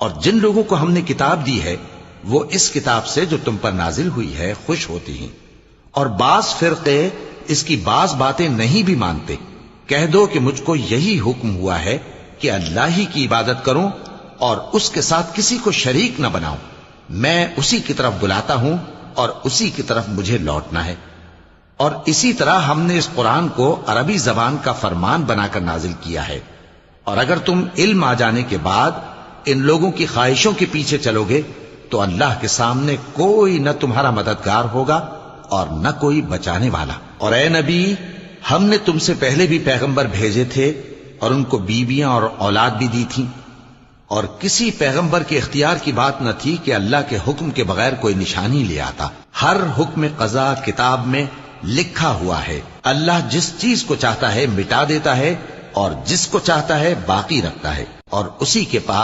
اور جن لوگوں کو ہم نے کتاب دی ہے وہ اس کتاب سے جو تم پر نازل ہوئی ہے خوش ہوتی ہیں، اور بعض فرقے اس کی بعض باتیں نہیں بھی مانتے۔ کہہ دو کہ مجھ کو یہی حکم ہوا ہے کہ اللہ ہی کی عبادت کروں اور اس کے ساتھ کسی کو شریک نہ بناؤں۔ میں اسی کی طرف بلاتا ہوں اور اسی کی طرف مجھے لوٹنا ہے۔ اور اسی طرح ہم نے اس قرآن کو عربی زبان کا فرمان بنا کر نازل کیا ہے، اور اگر تم علم آ جانے کے بعد ان لوگوں کی خواہشوں کے پیچھے چلو گے تو اللہ کے سامنے کوئی نہ تمہارا مددگار ہوگا اور نہ کوئی بچانے والا۔ اور اے نبی، ہم نے تم سے پہلے بھی پیغمبر بھیجے تھے اور ان کو بیویاں اور اولاد بھی دی تھیں، اور کسی پیغمبر کے اختیار کی بات نہ تھی کہ اللہ کے حکم کے بغیر کوئی نشانی لے آتا۔ ہر حکم قضا کتاب میں لکھا ہوا ہے۔ اللہ جس چیز کو چاہتا ہے مٹا دیتا ہے اور جس کو چاہتا ہے باقی رکھتا ہے، اور اسی کے پاس